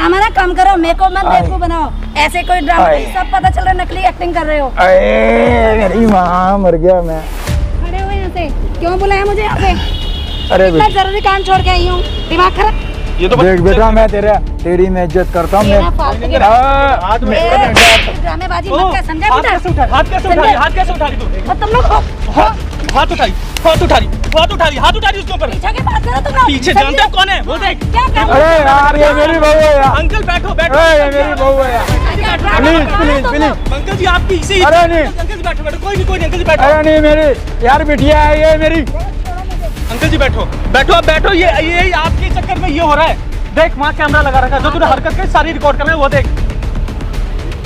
Drama ना कम करो, मेरे को मत बेवकूफ बनाओ। ऐसे कोई ड्रामा नहीं, सब पता चल रहा है नकली एक्टिंग कर रहे हो। अरे मेरी माँ, मर गया मैं। खड़े हो यहाँ से, क्यों बुलाया मुझे यहाँ पे? अरे इतना जरूरी काम छोड़ के आई हूँ, दिमाग खराब। ये तो देख बेटा, मैं तेरी मैं इज्जत करता हूँ। ड्रामेबाजी मत कर, समझा बेटा? हाथ कैसे उठा रही तू? और तुम लोग हाथ उठाई उसके ऊपर। पीछे की बात करो तुम लोग। पीछे जानते हो कौन है वो? देख। क्या कर रहे हो? अरे यार, ये मेरी बहू है यार। अंकल बैठो। ये मेरी बहू है यार। प्लीज। अंकल जी आपकी इसी। अरे नहीं। अंकल जी बैठो। कोई नहीं अंकल जी बैठो। अरे नहीं, मेरी यार बिटिया है ये मेरी। अंकल जी बैठो। ये आपके चक्कर में ये हो रहा है। देख, वहाँ कैमरा लगा रखा है, जो तूने हरकत की सारी रिकॉर्ड कर रहे हैं, वो देख।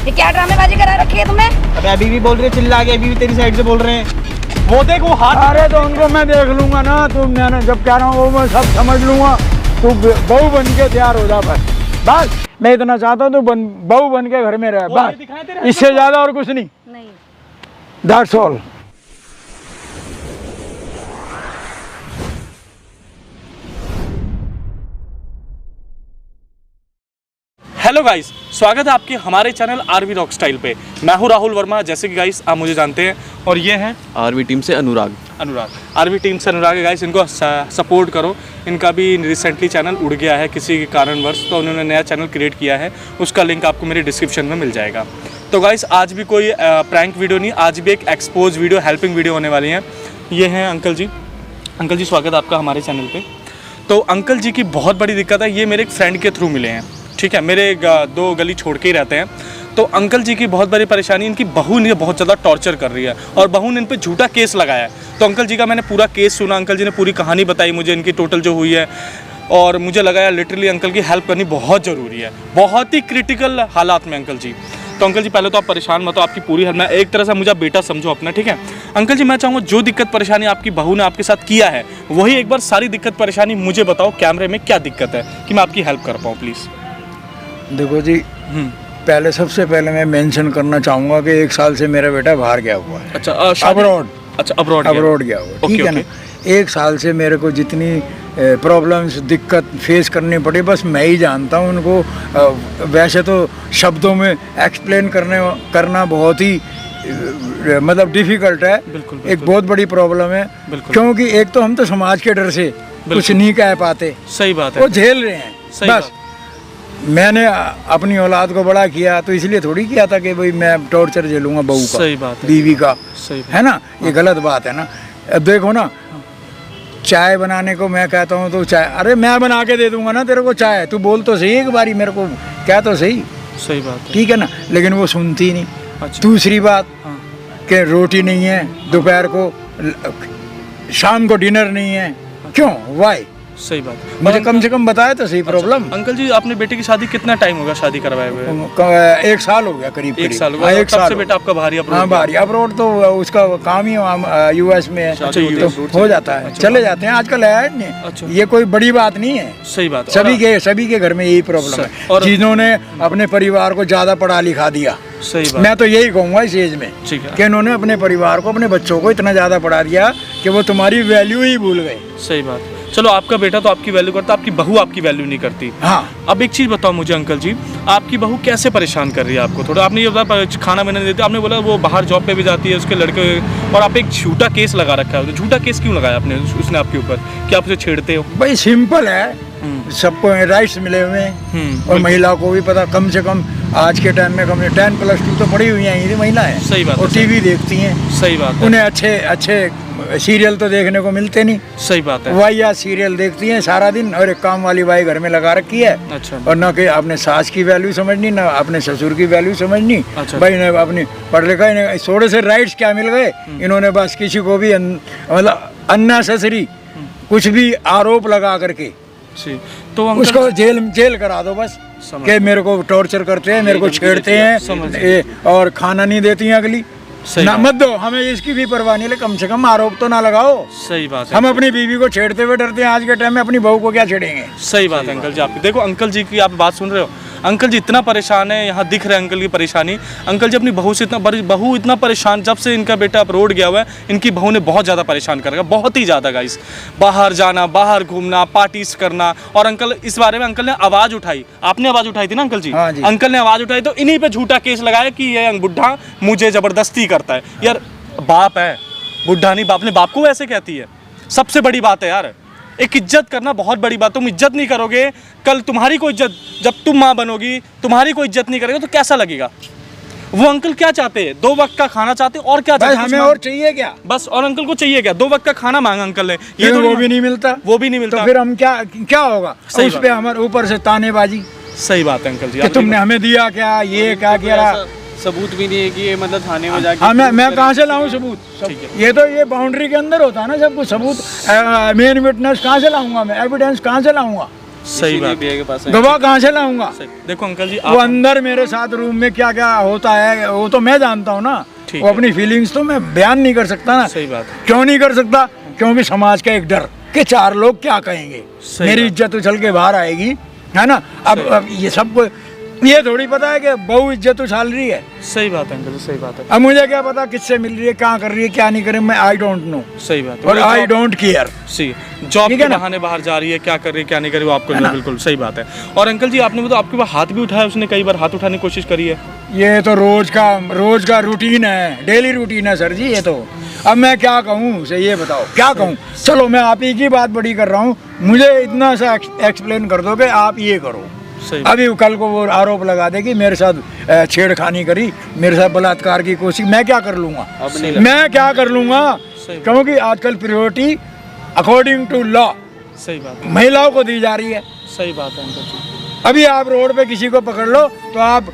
ये क्या ड्रामेबाजी करा रखी है तुमने? अबे अभी भी बोल रहे, चिल्ला के अभी भी तेरी साइड से बोल रहे हैं। वो देख, वो हाथ। अरे तो उनको मैं देख लूंगा ना, मैंने जब कह रहा हूँ वो मैं सब समझ लूंगा। तू बहू बन के तैयार हो जा बस। मैं इतना चाहता हूँ तू बहू बन के घर में रह बस, इससे ज्यादा और कुछ नहीं। That's all. हेलो गाइस, स्वागत है आपके हमारे चैनल आरवी रॉक स्टाइल पे। मैं हूं राहुल वर्मा, जैसे कि गाइस आप मुझे जानते हैं, और ये हैं आरवी टीम से अनुराग। आरवी टीम से अनुराग है गाइस। इनको सपोर्ट करो। इनका भी रिसेंटली चैनल उड़ गया है किसी के कारणवश, तो उन्होंने नया चैनल क्रिएट किया है, उसका लिंक आपको मेरे डिस्क्रिप्शन में मिल जाएगा। तो गाइस आज भी कोई प्रैंक वीडियो नहीं, आज भी एक एक्सपोज वीडियो, हेल्पिंग वीडियो होने वाली है। ये हैं अंकल जी। अंकल जी स्वागत है आपका हमारे चैनल पर। तो अंकल जी की बहुत बड़ी दिक्कत है, ये मेरे एक फ्रेंड के थ्रू मिले हैं, ठीक है, मेरे 2 गली छोड़ के ही रहते हैं। तो अंकल जी की बहुत बड़ी परेशानी, इनकी बहू ने बहुत ज़्यादा टॉर्चर कर रही है और बहू ने इन पे झूठा केस लगाया है। तो अंकल जी का मैंने पूरा केस सुना, अंकल जी ने पूरी कहानी बताई मुझे इनकी टोटल जो हुई है, और मुझे लगा यार लिटरली अंकल की हेल्प करनी बहुत ज़रूरी है, बहुत ही क्रिटिकल हालात में अंकल जी। तो अंकल जी पहले तो आप परेशान मत हो, आपकी पूरी हेल्प, मैं एक तरह से मुझे बेटा समझो अपना, ठीक है। अंकल जी मैं चाहूँगा जो दिक्कत परेशानी आपकी बहू ने आपके साथ किया है, वही एक बार सारी दिक्कत परेशानी मुझे बताओ कैमरे में, क्या दिक्कत है कि मैं आपकी हेल्प कर पाऊँ प्लीज़। देखो जी, पहले सबसे पहले मैं मेंशन करना चाहूँगा कि 1 साल से मेरा बेटा बाहर गया हुआ है। अच्छा, अब्रॉड गया हुआ, ठीक है ना। 1 साल से मेरे को जितनी प्रॉब्लम्स, दिक्कत फेस करनी पड़ी, बस मैं ही जानता हूँ उनको। वैसे तो शब्दों में एक्सप्लेन करना बहुत ही मतलब डिफ़िकल्ट है। बिल्कुल। एक बहुत बड़ी प्रॉब्लम है, क्योंकि एक तो हम तो समाज के डर से कुछ नहीं कह पाते। सही बात है, वो झेल रहे हैं। बस मैंने अपनी औलाद को बड़ा किया तो इसलिए थोड़ी किया था कि भाई मैं टॉर्चर झेलूंगा बहू का, सही बात है, बीवी का, सही है ना। ये गलत बात है ना। अब देखो ना, चाय बनाने को मैं कहता हूँ तो चाय, अरे मैं बना के दे दूंगा ना तेरे को चाय, तू बोल तो सही एक बारी, मेरे को क्या तो सही बात है, ठीक है ना। लेकिन वो सुनती नहीं। अच्छा। दूसरी बात कि रोटी नहीं है दोपहर को, शाम को डिनर नहीं है, क्यों, वाई? सही बात। मुझे कम से कम बताया तो सही प्रॉब्लम। अंकल जी आपने बेटे की शादी कितना टाइम होगा शादी करवाए हुए? 1 साल हो गया, करीब 1 साल होगा। 1 साल। बेटा आपका बाहरी अब्रॉड? हाँ बाहरी अब्रॉड, तो उसका काम ही US में है, तो हो जाता है, चले जाते हैं आजकल, है नहीं। ये कोई बड़ी बात नहीं है। सही बात। सभी के घर में यही प्रॉब्लम है, जिन्होंने अपने परिवार को ज्यादा पढ़ा लिखा दिया। सही बात। मैं तो यही कहूँगा इस एज में कि इन्होंने अपने परिवार को, अपने बच्चों को इतना ज्यादा पढ़ा दिया कि वो तुम्हारी वैल्यू ही भूल गए। सही बात। चलो आपका बेटा तो आपकी वैल्यू करता, आपकी बहू आपकी वैल्यू नहीं करती। हाँ। अब एक चीज़ बताओ मुझे अंकल जी, आपकी बहू कैसे परेशान कर रही है आपको? थोड़ा आपने ये बताया खाना बनाने देती, आपने बोला वो बाहर जॉब पे भी जाती है उसके लड़के, और आप एक झूठा केस लगा रखा है। झूठा केस क्यों लगाया आपने उसने आपके ऊपर? क्या आप उसे छेड़ते हो? भाई सिंपल है, सबको राइट्स मिले हुए हैं, और महिला को भी पता, कम से कम आज के टाइम में कम से 10+2 तो पढ़ी हुई हैं ये महिला है। सही बात। और टीवी देखती हैं। सही बात। उन्हें अच्छे सीरियल तो देखने को मिलते नहीं। सही बात है। वाहियात सीरियल देखती हैं सारा दिन, और एक काम वाली बाई घर में लगा रखी है। अच्छा। और ना कि अपने सास की वैल्यू समझनी, ना अपने ससुर की वैल्यू समझनी। अच्छा। भाई ने अपनी पढ़ लिखा, इन्हें थोड़े से राइट्स क्या मिल गए, इन्होंने बस किसी को भी मतलब अननेसेसरी कुछ भी आरोप लगा करके तो उसको जेल करा दो बस, कि मेरे को टॉर्चर करते हैं, मेरे को छेड़ते हैं, और खाना नहीं देती हैं अगली ना, मत दो, हमें इसकी भी परवाह नहीं, कम से कम आरोप तो ना लगाओ। सही बात है। हम अपनी बीवी को छेड़ते हुए डरते हैं, आज के टाइम में अपनी बहू को क्या छेड़ेंगे? सही बात है अंकल जी आपकी। देखो अंकल जी की आप बात सुन रहे हो, अंकल जी इतना परेशान है, यहाँ दिख रहा है अंकल की परेशानी। अंकल जी अपनी बहू से बहू इतना परेशान, जब से इनका बेटा अब्रॉड गया हुआ है इनकी बहू ने बहुत ज़्यादा परेशान कर रखा है, बहुत ही ज़्यादा गाइस। बाहर जाना, बाहर घूमना, पार्टीज करना। और अंकल इस बारे में अंकल ने आवाज़ उठाई, आपने आवाज़ उठाई थी ना अंकल जी? हाँ जी। अंकल ने आवाज़ उठाई तो इन्हीं पे झूठा केस लगाया कि ये बुढ़ा मुझे ज़बरदस्ती करता है। यार बाप है, बुढ़ा नहीं, बाप ने बाप को वैसे कहती है। सबसे बड़ी बात है यार, एक इज्जत करना बहुत बड़ी बात। तुम इज्जत नहीं करोगे, कल तुम्हारी कोई इज्जत, जब तुम माँ बनोगी तुम्हारी कोई इज्जत नहीं करेगा तो कैसा लगेगा? वो अंकल क्या चाहते हैं? 2 वक्त का खाना चाहते हैं, और क्या चाहते हैं? हमें और चाहिए क्या? बस। और अंकल को चाहिए क्या? 2 वक्त का खाना मांगा अंकल ने, ये वो भी नहीं मिलता, वो भी नहीं मिलता। तो फिर हम क्या होगा? उस पे हमारे ऊपर से तानेबाजी। सही बात है अंकल जी, कि तुमने हमें दिया क्या, ये क्या किया? सबूत भी नहीं है कि ये मतलब थाने में जाके मैं कहाँ से लाऊं सबूत? ये तो ये बाउंड्री के अंदर होता है ना सब कुछ सबूत। मेन विटनेस कहाँ से लाऊंगा मैं? एविडेंस कहाँ से लाऊंगा? सही बात के पास गवाह कहाँ से लाऊंगा? देखो अंकल जी, वो अंदर मेरे साथ रूम में क्या क्या होता है वो तो मैं जानता हूँ ना। वो अपनी फीलिंग्स तो मैं बयान नहीं कर सकता ना। सही बात है। क्यों नहीं कर सकता? क्योंकि समाज का एक डर कि 4 लोग क्या कहेंगे, मेरी इज्जत उछल के बाहर आएगी, है ना। अब ये सबको ये थोड़ी पता है कि बहू इज्जत उछाल रही है। सही बात है अंकल जी, सही बात है। अब मुझे क्या पता किससे मिल रही है, क्या कर रही है, क्या नहीं कर रही है, मैं आई डोंट नो। सही बात है। और आई डोंट केयर। सी जॉब के बहाने बाहर जा रही है, क्या कर रही है क्या नहीं कर रही है वो आपको नहीं, बिल्कुल सही बात है। और अंकल जी आपने बताया आपके पास हाथ भी उठाया, उसने कई बार हाथ उठाने की कोशिश करी है। ये तो रोज का रूटीन है, डेली रूटीन है सर जी ये तो। अब मैं क्या कहूँ उसे, ये बताओ क्या कहूँ? चलो मैं आप ही की बात बड़ी कर रहा हूँ, मुझे इतना सा एक्सप्लेन कर दो कि आप ये करो। अभी कल को वो आरोप लगा दे कि मेरे साथ छेड़खानी करी, मेरे साथ बलात्कार की कोशिश, मैं क्या कर लूँगा? मैं क्या कर लूँगा? क्योंकि आजकल प्रायोरिटी अकॉर्डिंग टू लॉ सही बात है महिलाओं को दी जा रही है। सही बात है अंकल जी। अभी आप रोड पे किसी को पकड़ लो तो आप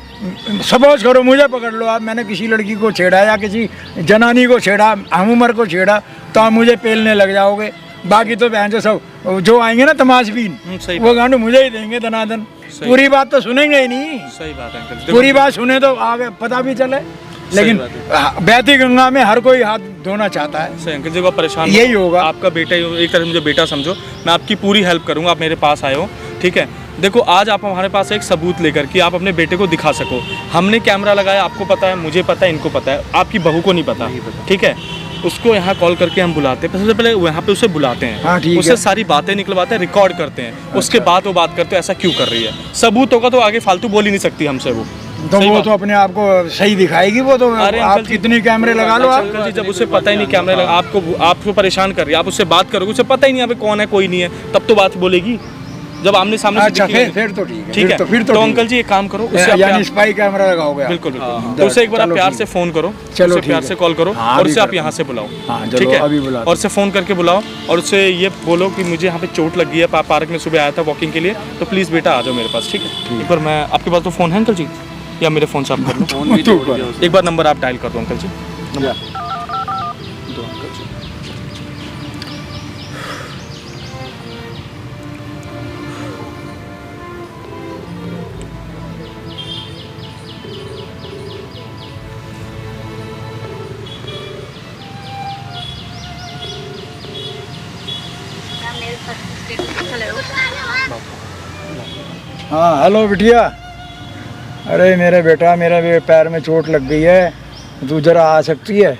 सपोज करो मुझे पकड़ लो आप, मैंने किसी लड़की को छेड़ा या किसी जनानी को छेड़ा, हम उम्र को छेड़ा, तो आप मुझे पेलने लग जाओगे। बाकी तो बहन सब जो आएंगे ना तमाशबीन, वो गांडू मुझे ही देंगे दनादन। पूरी बात तो सुनेंगे ही नहीं। सही बात है अंकल, पूरी बात सुने तो आगे पता भी चले। लेकिन बहती गंगा में हर कोई हाथ धोना चाहता है। सही अंकल जी को परेशान यही होगा। आपका बेटा, एक तरह से मुझे बेटा समझो, मैं आपकी पूरी हेल्प करूंगा, आप मेरे पास आए हो, ठीक है। देखो आज आप हमारे पास एक सबूत लेकर कि आप अपने बेटे को दिखा सको। हमने कैमरा लगाया, आपको पता है, मुझे पता है, इनको पता है, आपकी बहू को नहीं पता, ठीक है। उसको यहाँ कॉल करके हम बुलाते हैं, सबसे पहले यहाँ पे उसे बुलाते हैं। हाँ, ठीक उससे है। सारी बातें निकलवाते हैं, रिकॉर्ड करते हैं। उसके बाद वो बात करते हैं ऐसा क्यों कर रही है। सबूत होगा तो आगे फालतू बोल ही नहीं सकती हमसे वो। तो वो तो अपने आप को सही दिखाएगी वो तो। अरे आप अंकल जी, कितनी कैमरे लगा लो आप। अंकल जी जब उसे पता ही नहीं कैमरा लगा, आपको परेशान कर रही है, आप उससे बात करोगे, उसे पता ही नहीं यहाँ पे कौन है कोई नहीं है, तब तो बात बोलेगी। जब आमने सामने से अच्छा दिखेगी। फिर तो ठीक है। ठीक है, फिर तो अंकल जी एक काम करो, उससे आप यानी स्पाई कैमरा लगाओगे? बिल्कुल बिल्कुल। तो उसे एक बार आप प्यार से फोन करो, चलो उसे प्यार से कॉल करो और उसे आप यहाँ से बुलाओ, ठीक है। और उसे फोन करके बुलाओ और उससे ये बोलो कि मुझे यहाँ पे चोट लगी है, पार्क में सुबह आया था वॉकिंग के लिए, तो प्लीज़ बेटा आ जाओ मेरे पास, ठीक है। एक बार मैं, आपके पास तो फ़ोन है अंकल जी, या मेरे फ़ोन से आप कर लो? एक बार नंबर आप डायल कर दो अंकल जी। दो अंकल जी। हाँ हेलो बिटिया। अरे मेरे बेटा, मेरे पैर में चोट लग गई है, तू जरा आ सकती है?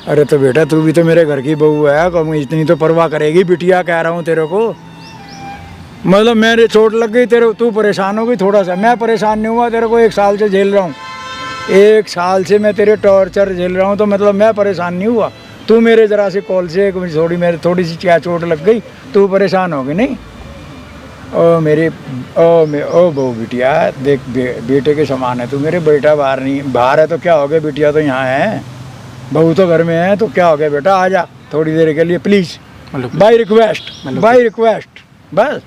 अरे तो बेटा तू भी तो मेरे घर की बहू है, कम इतनी तो परवाह करेगी। बिटिया कह रहा हूँ तेरे को, मतलब मेरे चोट लग गई, तेरे तू परेशान हो गई थोड़ा सा। मैं परेशान नहीं हुआ, तेरे को 1 साल से झेल रहा हूँ, 1 साल से मैं तेरे टॉर्चर झेल रहा हूँ, तो मतलब मैं परेशान नहीं हुआ। तू मेरे ज़रा सी कॉल से थोड़ी सी क्या चोट लग गई, तू परेशान हो गई नहीं? ओ बहू बिटिया देख, बेटे के समान है तू, मेरे बेटा बाहर है तो क्या हो गया, बिटिया तो यहाँ है, बहू तो घर में है, तो क्या हो गया बेटा, आ जा थोड़ी देर के लिए प्लीज़, बाय रिक्वेस्ट बस।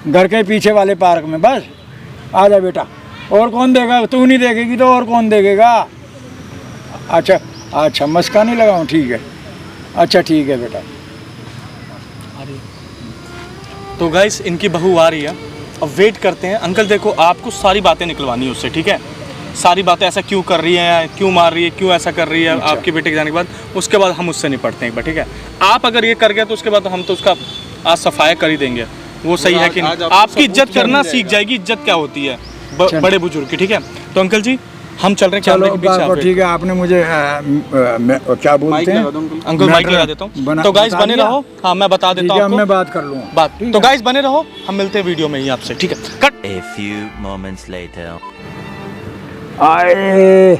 घर के पीछे वाले पार्क में बस आ जा बेटा। और कौन देगा? तू नहीं देखेगी तो और कौन देखेगा? अच्छा मस्का नहीं लगाऊं, ठीक है, अच्छा ठीक है बेटा। तो गाइस इनकी बहू आ रही है, अब वेट करते हैं। अंकल देखो आपको सारी बातें निकलवानी है उससे, ठीक है, सारी बातें, ऐसा क्यों कर रही है, क्यों मार रही है, क्यों ऐसा कर रही है आपके बेटे के जाने के बाद, उसके बाद हम उससे निपटते हैं एक बार, ठीक है। आप अगर ये कर गए तो उसके बाद हम तो उसका आज सफाया कर ही देंगे। वो सही है कि आज नहीं। आपको आपकी सबूत इज्जत करना चाहिए सीख जाएगी, इज्जत क्या होती है बड़े बुजुर्ग की, ठीक है। तो अंकल जी हम चल रहे हैं चलो कैमरे के पीछे, आप wait ठीक है, आपने मुझे क्या बोलते माइक हैं लगा दो अंकल। अंकल माइक मैटर लगा देता हूँ। बना- तो गाइस बता बने दिया? रहो, हाँ मैं बता देता ठीक हूँ है, आपको मैं बात कर लूँगा बात। ठीक तो है। गाइस बने रहो, हम मिलते हैं वीडियो में ही आपसे, ठीक है। Cut. A few moments later. आए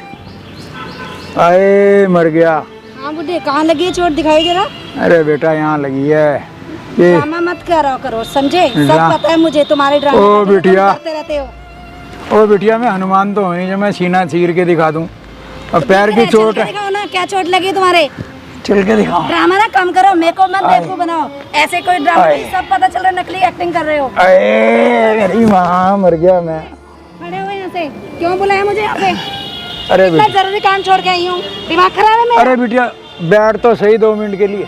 आए मर गया। हाँ बुढ़े, कहाँ लगी है चोट, दिखाई जरा। अरे बेटा यहाँ लगी है ये। ड्रामा मत करो, समझे? सब ड्रा- पता है मुझे तुम्हारे ड्रामे ओ का, तुम बिटिया। करते रहते हो। ओ बिटिया मैं हनुमान तो हूँ जो मैं सीना चीर के दिखा दूँ, और पैर की चल चोट के है। दिखाओ ना, क्या चोट लगी तुम्हारे? चल के दिखाओ। ड्रामा ना कम करो, मेरे को मत बेवकूफ बनाओ। ऐसे कोई ड्रामा आए। नहीं, सब पता चल रहा है नकली एक्टिंग कर रहे हो। अरे मेरी माँ, मर गया मैं। खड़े हो यहाँ से, क्यों बुलाया मुझे यहाँ पे? अरे इतना जरूरी काम छोड़ के आई हूँ, दिमाग खराब है मेरा। अरे बिटिया बैठ तो सही 2 मिनट के लिए,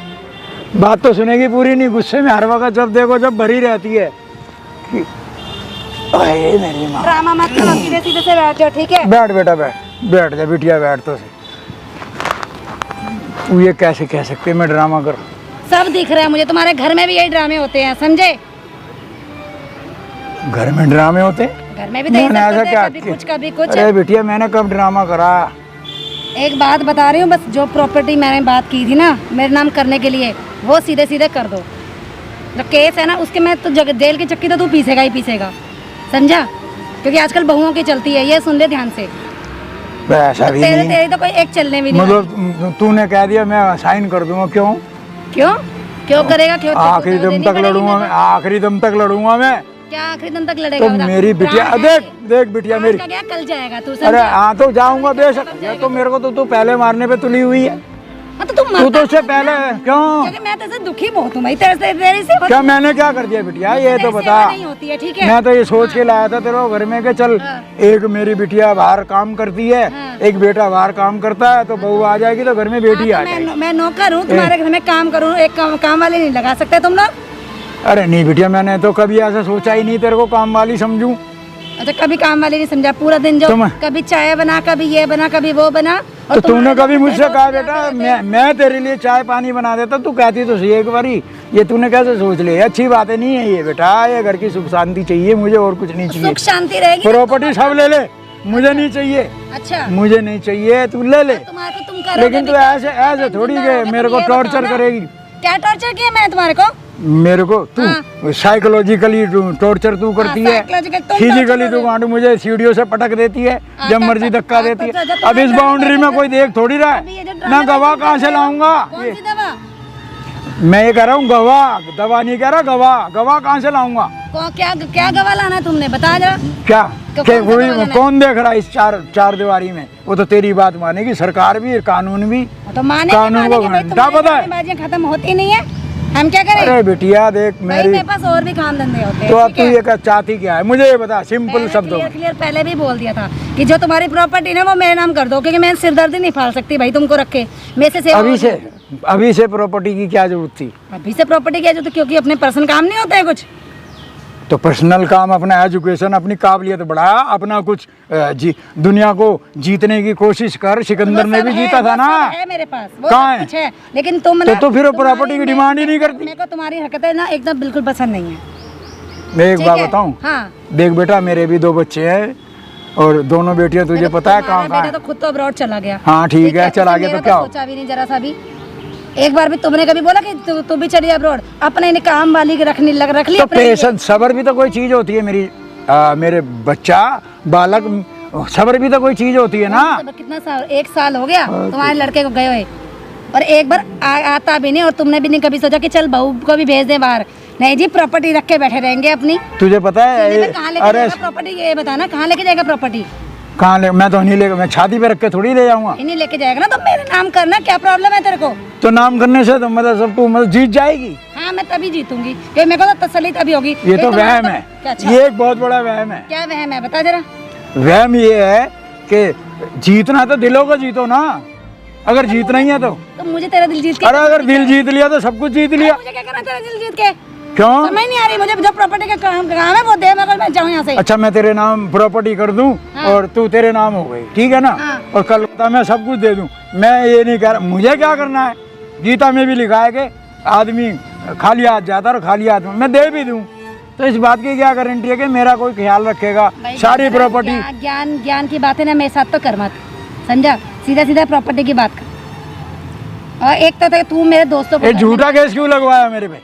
बात तो सुनेगी पूरी नहीं, गुस्से में हर वक्त जब देखो जब भरी रहती है कि अरे मेरी माँ। ड्रामा मत करो, सीधे सीधे से बैठ जाओ, ठीक है? बैठ बेटा बैठ जा बिटिया, बैठ तो सही। तू ये कैसे कह सकते मैं ड्रामा कर? सब दिख रहा है मुझे, तुम्हारे घर में भी यही ड्रामे होते हैं, समझे? घर में ड्रामे होते हैं? घर में भी तो यही मैंने सब ऐसा करते क्या हैं, कभी कुछ कभी कुछ। अरे बिटिया मैंने कब ड्रामा करा? एक बात बता रही हूँ, बस जो प्रॉपर्टी मैंने बात की थी ना मेरे नाम करने के लिए, वो सीधे सीधे कर दो। जो केस है ना उसके में तो जेल की चक्की तो तू पीसेगा ही पीसेगा, समझा? क्योंकि आजकल बहुओं की चलती है, ये सुन ले ध्यान से। ऐसा भी तेरे नहीं, तेरी तो कोई एक चलने भी नहीं वाली। मतलब तूने कह दिया मैं साइन कर दूंगा, क्यों? क्यों क्यों करेगा? क्यों? आखिरी दम तक लड़ूंगा मैं, आखिरी दम तक लड़ूंगा मैं। क्या आखिरी दम तक लड़ेगा? तो बता। मेरी बिटिया प्राण है। देख बिटिया आज मेरी। का गया कल जाएगा, तू अरे समझा? हाँ तो जाऊंगा बेशक, ये तो मेरे को तो तू पहले मारने पे तुली हुई है। हाँ, तो तुम तू तो मरता उससे पहले क्यों? क्योंकि मैं तेरे से दुखी बहुत हूँ भाई, तेरी से क्या मैंने क्या कर दिया बिटिया, ये तो बता। नहीं होती है, ठीक है? मैं तो ये सोच के लाया था तेरे घर में कि चल हाँ। एक मेरी बिटिया बाहर काम करती है, हाँ। एक बेटा बाहर काम करता है, तो बहू आ जाएगी तो घर में बेटी आ हाँ, तो जाएगी। मैं नौकर हूँ तुम्हारे घर में, काम करूँ, एक काम वाले नहीं लगा सकते तुम लोग? अरे नहीं बिटिया मैंने तो कभी ऐसा सोचा ही नहीं तेरे को काम वाली समझूं। अच्छा, कभी काम वाले नहीं समझा? पूरा दिन जो कभी चाय बना, कभी ये बना, कभी वो बना। और तो तूने तुम्हारे कभी जो मुझसे दोस्त कहा जाते बेटा रहते मैं तेरे लिए चाय पानी बना देता, तू कहती तो सही एक बारी। ये तूने कैसे सोच लिया? अच्छी बातें नहीं है ये बेटा, ये घर की सुख शांति चाहिए मुझे, और कुछ नहीं चाहिए। सुख शांति रहेगी ना, प्रॉपर्टी सब ले ले, मुझे नहीं चाहिए, अच्छा मुझे नहीं चाहिए, तू ले ले। तुम्हारे को तुम करोगे लेकिन तू भी क्या? ऐसे ऐसे थोड़ी जिंदा रहोगे, के मेरे तुम को ये टॉर्चर बताओ ना। करेगी। क्या टॉर्चर किया मैं तुम्हारे को? मेरे को तू साइकोलॉजिकली टॉर्चर तू करती है, psychological तुम फिजिकली torture तू गांड मुझे सीढ़ियों से पटक देती है, जब मर्जी धक्का देती है। अब इस बाउंड्री में कोई देख थोड़ी रहा अभी ये जो है, ड्रामे मैं गवाह तुम कहाँ से करते हो, लाऊंगा? कौन सी दवा? मैं ये कह रहा हूँ गवाह, दवा नहीं कह रहा, गवाह कहाँ से लाऊंगा? क्या क्या गवाह लाना है तुमने, बता जरा। क्या तो क्या कौन सा कोई गवाह लाना है? कौन देख रहा है इस चार दीवारी में? वो तो तेरी बात मानेगी, सरकार भी कानून भी। तो माने कानून को घंटा पता है? बाजियां खत्म होती नहीं है, हम क्या करें? अरे बिटिया देख भाई मेरी, मेरे पास और भी काम धंधे होते हैं, तो अब ठीक तू है? ये चाहती क्या है मुझे ये बता सिंपल शब्दों में। क्लियर पहले भी बोल दिया था कि जो तुम्हारी प्रॉपर्टी ना वो मेरे नाम कर दो, क्योंकि मैं सिरदर्दी नहीं फाल सकती भाई तुमको रख के। मेरे से सेवा अभी से प्रॉपर्टी की क्या जरूरत थी? अभी से प्रॉपर्टी क्या जो, तो क्योंकि अपने पर्सनल काम नहीं होते हैं कुछ। तो पर्सनल काम, अपना एजुकेशन, अपनी काबिलियत बढ़ाया, अपना कुछ दुनिया को जीतने की कोशिश कर। सिकंदर ने भी जीता था ना। है मेरे पास, वो कहाँ सब है? कुछ है, लेकिन तुम तो ना, फिर वो तुम्हारी- प्रॉपर्टी की डिमांड ही नहीं करती। मेरे को तुम्हारी हरकतें ना एकदम बिल्कुल पसंद नहीं है। मैं एक ठीक बात है? बताऊं, हाँ। देख बेटा मेरे भी 2 बच्चे हैं, और दोनों बेटियां तुझे पता है कहाँ तुम्हारा कहाँ बेटा तो खुद तो अब्रॉड चला गया। हाँ ठीक है, चला उसने गया तो मेरा क्या हो? सोचा भी नहीं जरा सा भी। एक बार भी तुमने कभी बोला कि तू भी चली अब्रॉड? अपने ने काम वाली के रख ली तो अपने लिए। पेशेंस, सब्र भी तो कोई चीज होती है मेरी। मेरे बच्चा बालक, सब्र भी तो कोई चीज होती है ना। कितना साल, 1 साल हो गया तुम्हारे लड़के को गए हुए, और एक बार आता भी नहीं, और तुमने भी नहीं कभी सोचा कि चल बहू को भी भेज दे बाहर। नहीं जी, प्रॉपर्टी रख के बैठे रहेंगे अपनी। तुझे पता है कहाँ लेके जाएगा प्रॉपर्टी, ये बताना कहाँ लेके जाएगा प्रॉपर्टी? कहाँ ले? मैं तो नहीं लेगा, मैं छाती पे रख के थोड़ी ले जाऊंगा। नहीं लेके जाएगा ना तो मेरे नाम करना, क्या प्रॉब्लम है तेरे को? तो नाम करने से तो मतलब सब तू मतलब जीत जाएगी। हाँ मैं तभी जीतूंगी, क्योंकि मेरे को तो तसल्ली तभी होगी। ये तो तुम्हारा वहम है, क्या? अच्छा, ये एक बहुत बड़ा वहम है। क्या वहम है, बता जरा। वहम ये है कि जीतना तो दिलों को जीतो ना, अगर जीतना ही है तो मुझे तेरा दिल जीत के, अरे अगर दिल जीत लिया तो सब कुछ जीत लिया। मुझे क्या करना तेरा दिल जीत के? क्यों? समझ नहीं आ रही मुझे, जो प्रॉपर्टी का काम है वो दे, मगर मैं जाऊँ यहाँ से। अच्छा मैं तेरे नाम प्रॉपर्टी कर दूं, हाँ। और तू तेरे नाम हो गई, ठीक है ना? हाँ। और कल पता मैं सब कुछ दे दूं। मैं ये नहीं कह रहा, मुझे क्या करना है? गीता में भी लिखा है कि आदमी खाली हाथ जाता और खाली हाथ में, मैं दे भी दूं, तो इस बात की क्या गारंटी है कि मेरा कोई ख्याल रखेगा भाई, सारी प्रॉपर्टी। ज्ञान ज्ञान की बातें ना मेरे साथ तो कर मत, समझा? सीधा सीधा प्रॉपर्टी की बात कर। और एक तो तू मेरे दोस्तों को ये झूठा केस क्यों लगवाया मेरे पे?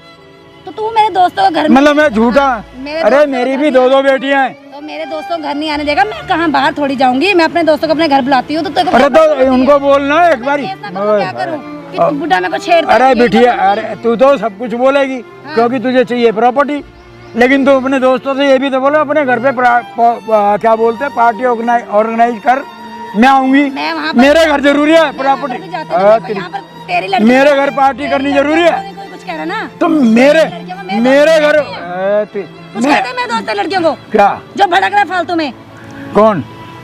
तो तू मेरे दोस्तों को घर में, मतलब मैं झूठा? मेरे अरे दोस्तों मेरी को भी घर 2 बेटियां हैं। तो मेरे दोस्तों को घर नहीं आने देगा। मैं कहाँ बाहर थोड़ी जाऊंगी, मैं अपने दोस्तों को अपने घर बुलाती हूँ। तो तेरे को अरे तो उनको बोलना एक बारी। क्या करूँ कि बुढ़ा मेरे को छेड़ता है? अरे यही बिटिया, तो अरे तू तो सब कुछ बोलेगी क्योंकि तुझे चाहिए प्रॉपर्टी, लेकिन तू अपने दोस्तों से ये भी तो बोलो अपने घर पे क्या बोलते हैं पार्टी ऑर्गेनाइज कर, मैं आऊंगी। मैं वहाँ पर- मेरे घर जरूरी है प्रॉपर्टी। भी जाते हैं, देखो, यहाँ पर तेरी लड़की मेरे घर पार्टी करनी जरूरी है। कोई कुछ कह रहा ना, तो मेरे घर कुछ कहते हैं मेरे दोस्त लड़कियों को क्या? जो भड़क रहा है फालतू में। कौन?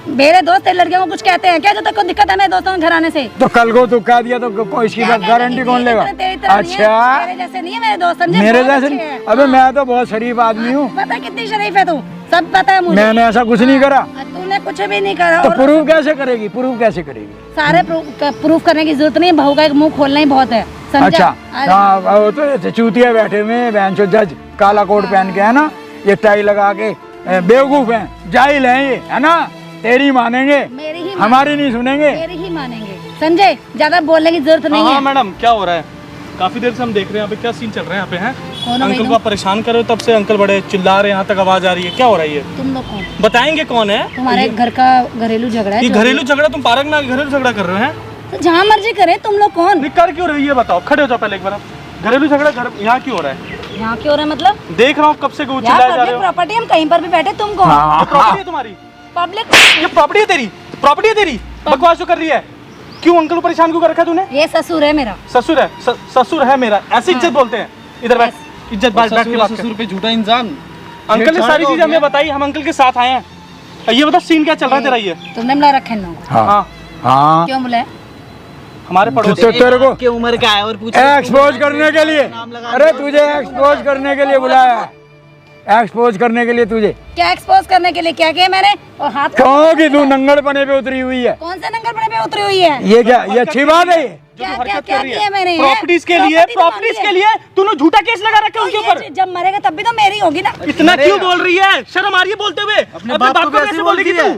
मेरे दोस्त लड़कियों को कुछ कहते हैं क्या? जो तक को दिक्कत है मेरे दोस्तों के घर आने से? तो कल को तू कह दिया तो इसकी गारंटी कौन लेगा? अच्छा, मेरे जैसे नहीं है मेरे दोस्त, समझे? मेरे बहुत जैसे? अच्छे हैं। अबे मैं तो बहुत शरीफ आदमी हूँ। पता है कितनी शरीफ है तू, सब पता है मुझे। मैंने ऐसा कुछ नहीं करा। तूने कुछ भी नहीं करा। तो और प्रूफ कैसे करेगी? प्रूफ कैसे करेगी? सारे प्रूफ करने की जरूरत नहीं, बहू का एक मुंह खोलना ही बहुत है, समझा? अच्छा, हाँ, वो तो ऐसे चूतिया बैठे हुए बेंचो जज काला कोट पहन के, है ना, ये टाई लगा के, बेवकूफ हैं, जाहिल हैं ये, है ना? तेरी मानेंगे, मेरी ही हमारी नहीं सुनेंगे। मेरी ही मानेंगे, समझे? ज्यादा बोलने की जरूरत नहीं हाँ है। मैडम, क्या हो रहा है? काफी देर से हम देख रहे हैं यहाँ पे, क्या सीन चल रहा है यहाँ पे? हैं कौन हो अंकल भाई को आप परेशान कर रहे हो, तब से अंकल बड़े चिल्ला रहे हैं, यहाँ तक आवाज आ रही है, क्या हो रहा है ये? तुम लोग कौन? बताएंगे कौन है? तुम्हारे घर का घरेलू झगड़ा है ये जो- घरेलू झगड़ा? तुम पार्क में घरेलू झगड़ा कर रहे हो? हैं तो जहाँ मर्जी करे, तुम लोग कौन? नहीं कर क्यों रही है? बताओ, खड़े हो जाओ पहले एक बार। घरेलू झगड़ा घर यहाँ क्यों हो रहा है? यहाँ क्यों हो रहा है मतलब? देख रहा हूँ कब से यार चिल्लाए जा रहे पब्लिक हो। प्रॉपर्टी, हम कहीं पर भी बैठे, तुम कौन? हाँ, प्रॉपर्टी है तुम्हारी? पब्लिक, ये प्रॉपर्टी है तेरी? प्रॉपर्टी है तेरी? बकवास जो कर रही है। क्यों अंकल को परेशान क्यों कर रखा है तूने? ये ससुर है मेरा। ससुर है? ससुर है मेरा, ऐसी इज्जत बोलते हैं? इधर बैठ, इज्जत बैठ के बात कर। ससुर पे झूठा इंसान। अंकल ने सारी चीजें हमें बताई, हम अंकल के साथ आए हैं। ये बता सीन क्या चल रहा है तेरा? ये तुमने बुला रखे इन लोगों को? हाँ, हाँ, क्यों बुलाए? हमारे पड़ोसी तो तेरे को की उम्र का है और पूछ एक्सपोज करने के लिए, अरे तुझे एक्सपोज करने के लिए बुलाया है, एक्सपोज करने के लिए तुझे। क्या एक्सपोज करने के लिए? क्या किया मैंने? और हाथ कहो कि तू नंगड़पने पे उतरी हुई है। कौन से नंगर पड़े पे उतरी हुई है? ये क्या, ये अच्छी बात है? ये जो क्या तू क्या हरकत क्या कर रही किया मैंने? है प्रॉपर्टीज के लिए, प्रॉपर्टीज के लिए तूने झूठा केस लगा रखा है उनके ऊपर। जब मरेगा तब भी तो मेरी होगी ना। इतना क्यों बोल रही है? शर्म आ रही है बोलते हुए? अपने बाप को कैसे बोलेगी तू?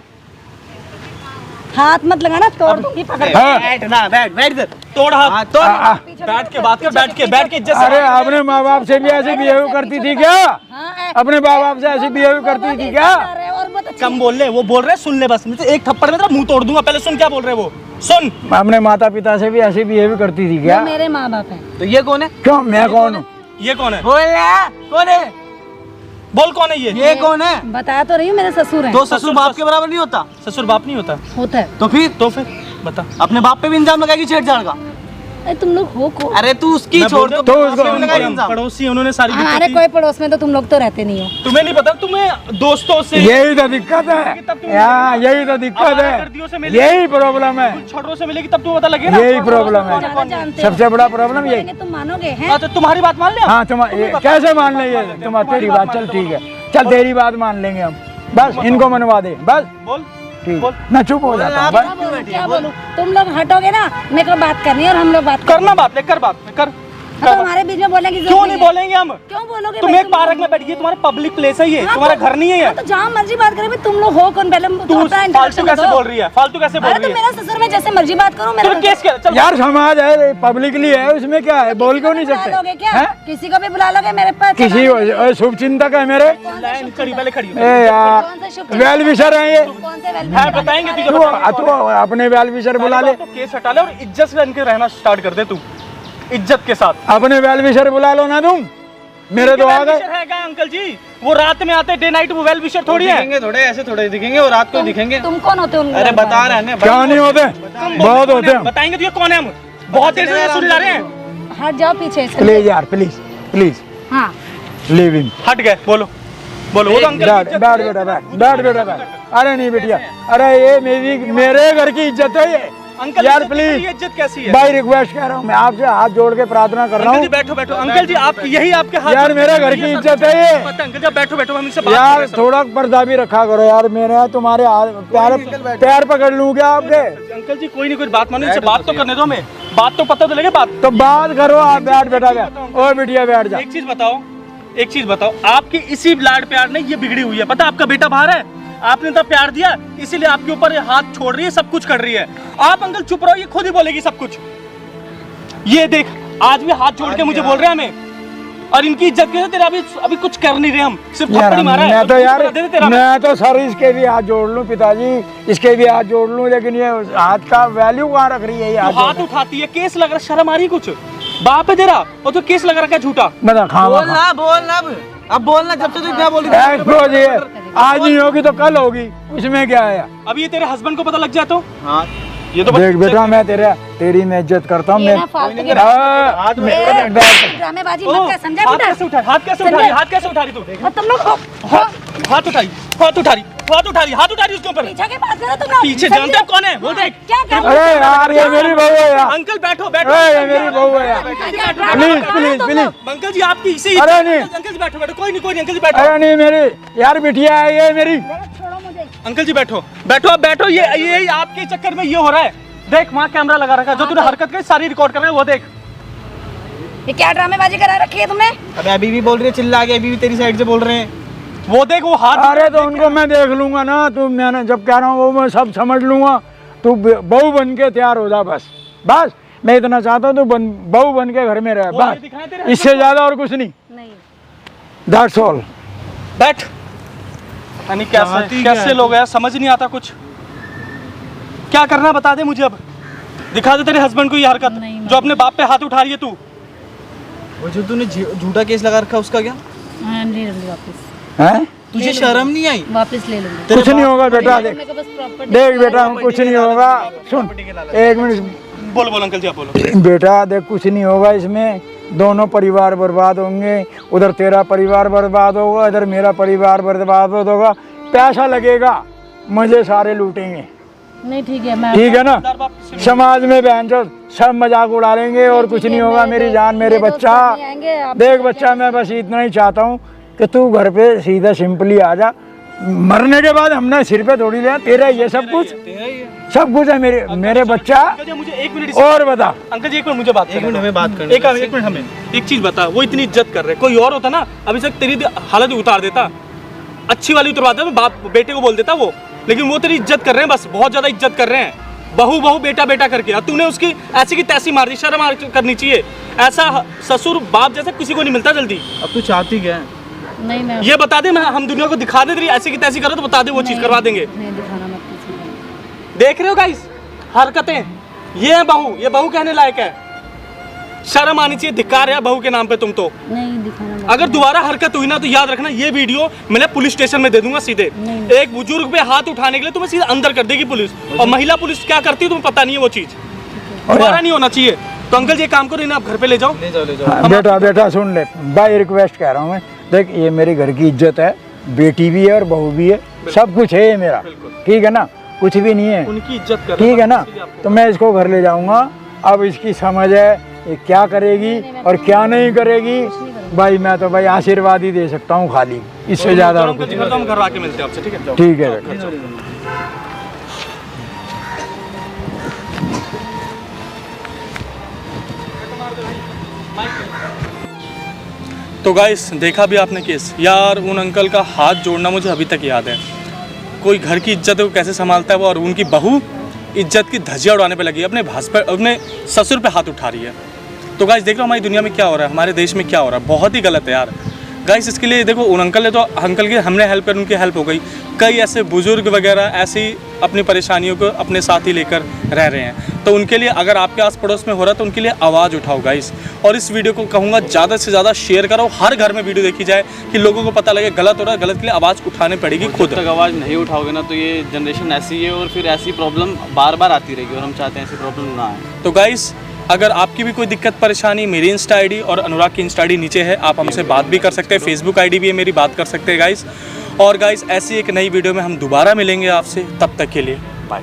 हाथ मत लगाना, तोड़ दूंगी पकड़ के। हाँ। बैठ ना, बैठ इधर। तोड़ हाथ, तोड़। आ, बैठ के बात कर, बैठ के इज्जत से अरे बात कर। अपने माँ बाप से भी ऐसे बिहेव करती थी क्या? हाँ, अपने माँ बाप से ऐसे बिहेव करती थी क्या? और बहुत अच्छी कम बोल ले, वो बोल रहे सुन ले बस। मुझे एक थप्पड़ में तेरा मुंह तोड़ दूंगा। पहले सुन क्या बोल रहे वो, सुन। अपने माता पिता से भी ऐसे बिहेव करती थी क्या? वो मेरे माँ बाप हैं। तो ये कौन है? क्यों, मैं कौन हूँ? ये कौन है? कौन है? बोल कौन है ये? ये कौन है? बता तो रही हूँ, मेरे ससुर हैं। तो ससुर बाप के बराबर नहीं होता? ससुर बाप नहीं होता? होता है। तो फिर बता। अपने बाप पे भी इंजाम लगाएगी छेड़छाड़ का? अरे तुम लोग हो कौन? अरे तू उसकी मैं छोड़ बोल दो, रहा तो हूँ, उसको- बाप पे भी लगाएगी इंजाम। पड़ोसी उन्होंने सारी हमारे दिक्कत कोई पड़ोस में तो तुम लोग तो रहते नहीं हो। की। तुम्हें नहीं पता? तुम्हें दोस्तों से, यही तो दिक्कत है यहाँ, यही तो दिक्कत आवारागर्दियों से है, मिले। यही प्रॉब्लम है, छोटों से मिलेगी तब तुम्हें पता लगेगा ना। यही प्रॉब्लम है। ज्यादा जानते हो। सबसे बड़ा प्रॉब्लम यही। बोलेंगे तुम मानोगे हैं? हाँ, तो तुम्हारी बात मान ले। हाँ, तुम कैसे मान लेंगे? तुम तेरी बात, चल ठीक है, चल तेरी बात मान लेंगे हम, बस इनको मनवा दे, बस बोल। ठीक, मैं चुप हो जाता हूँ बस। क्या बोलूं, क्या बोलूं? तुम लोग हटोगे ना, मेरे को बात करनी है और हम लोग बात करना बात ले, कर बात ले, कर। तो हमारे बीच में बोलने की क्यों जरूरत नहीं है। बोलेंगे हम? क्यों बोलोगे तुम भाई? एक पार्क में बैठी है, तुम्हारा पब्लिक प्लेस है ये, हाँ, तुम्हारा तो- घर नहीं है ये। हाँ, तो जहाँ मर्जी बात करें, तुम लोग हो कौन? पहले तू अपना फालतू introduction कैसे दो। बोल रही है? फालतू कैसे बोल अरे रही तो है? मेरा ससुर, मैं जैसे मर्जी बात करूँ मेरे तूने केस किया? चल यार समाज है, पब्लिकली है, उसमें क्या है, बोल क्यों नहीं बुला लोगे सकते? क्या? हैं? किसी को भी बुला लोगे मेरे पास? किसी शुभ चिंतक है मेरे? खड़ी, पहले खड़ी हो। ए यार, कौन से शुभ वेल विशर है ये, कौन से वेल हाँ, बताएंगे तुझे, तू बताएंगे। तू अपने वेल विशर बुला ले, तो केस हटा ले और इज्जत से इनके रहना स्टार्ट कर दे तू, इज्जत के साथ। अपने वेल विशर बुला लो ना तुम, मेरे तो आ वेल गए। विशर है क्या अंकल जी? वो रात में आते, डे नाइट, वो वेल विशर थोड़ी है। दिखेंगे थोड़े ऐसे, थोड़े दिखेंगे और रात को दिखेंगे। तुम कौन होते हो? अरे बता रहे हैं क्या नहीं होते, बहुत होते हैं। बताएंगे तुझे कौन है हम? बहुत देर से सुन जा रहे हैं। हट जाओ पीछे से। प्लीज यार, प्लीज प्लीज हाँ, लीव इन। हट गए, बोलो बोलो। वो तो अंकल की बैठ इज्जत बैठ बेटा, बैठ बेटा, बैठ। अरे नहीं बेटिया, अरे ये मेरे घर की इज्जत है ये। अंकल यार इज्जत प्लीज, की इज्जत कैसी है? बाई रिक्वेस्ट कह रहा हूँ मैं आपसे, हाथ जोड़ के प्रार्थना कर रहा अंकल जी हूँ बैठो बैठो। अंकल जी आप, यही आपके हाथ यार, में- मेरे घर की इज्जत है ये। पता है, अंकल जी बैठो बैठो, हम इनसे बात कर यार, रहे हैं सब। थोड़ा पर्दा भी रखा करो यार, मेरे तुम्हारे पैर पकड़ लूं क्या आपके? अंकल जी कोई नहीं, कोई बात मानो, इनसे बात तो करने दो हमें, बात तो पता तो लगे बात। तो बात करो आप, बैठ बेटा, बैठ। ओ बिटिया बैठ जा। एक चीज बताओ, एक चीज बताओ, आपके इसी लाड प्यार ने ये बिगड़ी हुई है। पता आपका बेटा बाहर है, आपने तो प्यार दिया, इसीलिए आपके ऊपर हाथ छोड़ रही है, सब कुछ कर रही है। आप अंकल चुप रहो, ये खुद ही बोलेगी सब कुछ। ये देख, आज भी हाथ जोड़ के मुझे बोल रहे हैं हमें, और इनकी इज्जत के तेरा अभी कुछ कर नहीं रहे हम, सिर्फ थप्पड़ मारा है। मैं तो यार, तेरा मैं तो सर इसके भी हाथ जोड़ लूं पिताजी, इसके भी हाथ जोड़ लूं, लेकिन ये हाथ का वैल्यू कहाँ रख रही है? ये हाथ उठाती है, केस लग रहा, शर्म आ रही कुछ? बाप है तेरा, वो तो केस लगा रखा है झूठा। बता बोलना बोलना अब बोलना, जब से तू क्या बोल रही है? आज नहीं होगी तो कल होगी, उसमें क्या है? अब ये तेरे हस्बैंड को पता लग जाए तो? हाँ ये तो देख बेटा, मैं तेरी मैं इज्जत करता हूँ। ये ना फालतू के ड्रामेबाजी मत कर, समझा हाथ बेटा? कैसे उठा, हाथ कैसे उठा रही, हाथ कैसे उठा रही तू? और तुम लोग हाथ उठाई, हाथ उठा रही, हाथ उठा रही, हाथ उठा रही उसके ऊपर। पीछे के पास करो तुम लोग। पीछे जानते हो कौन है वो? देख क्या कर अरे यार, ये मेरी बहू है यार। अंकल बैठो बैठो, ये मेरी बहू है यार। Please please please. अंकल जी आपकी इसी, अरे नहीं। अंकल जी बैठो बैठो, कोई नहीं अंकल जी बैठो। अरे नहीं, मेरी यार बिटिया है ये मेरी। छोड़ो मुझे। अंकल जी बैठो बैठो, अब बैठो। ये आपके चक्कर में ये हो रहा है। देख वहाँ कैमरा लगा रखा है, जो तूने हरकत की सारी रिकॉर्ड कर रहे हैं, वो देख। ये क्या ड्रामेबाजी करा रखी है तुमने? अबे अभी भी बोल रही है, चिल्ला के, अभी भी तेरी साइड से बोल रहे हैं। वो देख वो हाथ। अरे तो उनको मैं देख लूंगा ना, तू मैंने जब कह रहा हूँ वो मैं सब समझ लूंगा। तू बहू बन के तैयार हो जा, बस बस। मैं इतना चाहता हूँ तू बहू बन के घर में रहे, बस। इससे ज्यादा और कुछ नहीं। That's all. बैठ। यानी कैसे लोग हैं, समझ नहीं आता कुछ। क्या करना बता दे मुझे, अब दिखा दे तेरे हस्बैंड को ये हरकत जो अपने बाप पे हाथ उठा रही है तू। वो जो तूने झूठा केस लगा रखा उसका क्या? ले लूंगी वापस। हैं? तुझे शर्म नहीं आई? वापस ले लूंगी। कुछ नहीं होगा बेटा, देख देख बेटा, कुछ नहीं होगा। सुन एक मिनट। बोलो बोलो अंकल जी, आप बोलो। बेटा देख, कुछ नहीं होगा इसमें। दोनों परिवार बर्बाद होंगे, उधर तेरा परिवार बर्बाद होगा, इधर मेरा परिवार बर्बाद होगा। पैसा लगेगा, मजे सारे लूटेंगे। नहीं ठीक है, मैं ठीक है ना? समाज में बहन जो सब मजाक उड़ा लेंगे और कुछ नहीं होगा। मेरी जान, मेरे बच्चा, देख बच्चा, मैं बस इतना ही चाहता हूँ कि तू घर पे सीधा सिंपली आ जा। मरने के बाद हमने सिर पे थोड़ी लिया, तेरा ये सब कुछ है मेरे बच्चा। मुझे एक मिनट और बता अंकल जी, एक मिनट मुझे बात एक मिनट हमें बात करनी। एक मिनट हमें एक चीज बता। वो इतनी इज्जत कर रहे, कोई और होता ना अभी तक तेरी हालत उतार देता, अच्छी वाली उतरवा देता, बाप बेटे को बोल देता वो। लेकिन वो तेरी इज्जत कर रहे हैं, बस बहुत ज्यादा इज्जत कर रहे हैं। बहू बहू बेटा बेटा करके तूने उसकी ऐसी की तैसी मार दी। शर्म करनी चाहिए। ऐसा ससुर बाप जैसा किसी को नहीं मिलता जल्दी। अब तू चाहती क्या है? नहीं मैं ये बता दे, हम दुनिया को दिखा दे, तेरी ऐसी की तैसी करो तो बता दे, वो चीज करवा देंगे। नहीं दिखाना मत किसी। देख रहे हो गाइस हरकतें, ये है बहू, ये बहू कहने लायक है। शर्म आनी चाहिए, धिक्कार है बहू के नाम पे तुम तो। नहीं दिखाना मत। अगर दोबारा हरकत हुई ना तो याद रखना, ये वीडियो मैंने पुलिस स्टेशन में दे दूंगा सीधे। एक बुजुर्ग पे हाथ उठाने के लिए तुम्हें सीधे अंदर कर देगी पुलिस। और महिला पुलिस क्या करती है तुम्हें पता नहीं है, वो चीज दोबारा नहीं होना चाहिए। तो अंकल जी काम करो, इन्हें आप घर पे ले जाओ। ले जाओ। बेटा बेटा सुन ले, बाय रिक्वेस्ट कह रहा हूँ मैं। देख ये मेरे घर की इज्जत है, बेटी भी है और बहू भी है, सब कुछ है ये मेरा। ठीक है ना? कुछ भी नहीं है, उनकी इज्जत कर। ठीक है ना? तो मैं इसको घर ले जाऊंगा। अब इसकी समझ है ये क्या करेगी और क्या नहीं करेगी। भाई मैं तो भाई आशीर्वाद ही दे सकता हूँ खाली, इससे ज्यादा और कुछ नहीं। हम घर आके मिलते हैं आपसे, ठीक है? ठीक है बेटा। तो गाइस देखा भी आपने केस यार, उन अंकल का हाथ जोड़ना मुझे अभी तक याद है। कोई घर की इज्जत को कैसे संभालता है वो, और उनकी बहू इज्जत की धज्जियां उड़ाने पे लगी है, अपने ससुर पे हाथ उठा रही है। तो गाइस देख लो हमारी दुनिया में क्या हो रहा है, हमारे देश में क्या हो रहा है, बहुत ही गलत है यार। गाइस इसके लिए देखो उन अंकल ने तो अंकल की हमने हेल्प कर, उनकी हेल्प हो गई। कई ऐसे बुजुर्ग वगैरह ऐसी अपनी परेशानियों को अपने साथ ही लेकर रह रहे हैं। तो उनके लिए अगर आपके आस पड़ोस में हो रहा है तो उनके लिए आवाज़ उठाओ गाइस। और इस वीडियो को कहूँगा ज़्यादा से ज़्यादा शेयर करो, हर घर में वीडियो देखी जाए कि लोगों को पता लगे गलत हो रहा है, गलत के लिए आवाज़ उठानी पड़ेगी खुद। जब तक आवाज़ नहीं उठाओगे ना तो ये जनरेशन ऐसी है और फिर ऐसी प्रॉब्लम बार बार आती रहेगी, और हम चाहते हैं ऐसी प्रॉब्लम ना आए। तो गाइस अगर आपकी भी कोई दिक्कत परेशानी, मेरी इंस्टा आईडी और अनुराग की इंस्टा आईडी नीचे है, आप हमसे बात भी कर सकते हैं। फेसबुक आईडी भी है मेरी, बात कर सकते हैं गाइस। और गाइस ऐसी एक नई वीडियो में हम दोबारा मिलेंगे आपसे, तब तक के लिए बाय।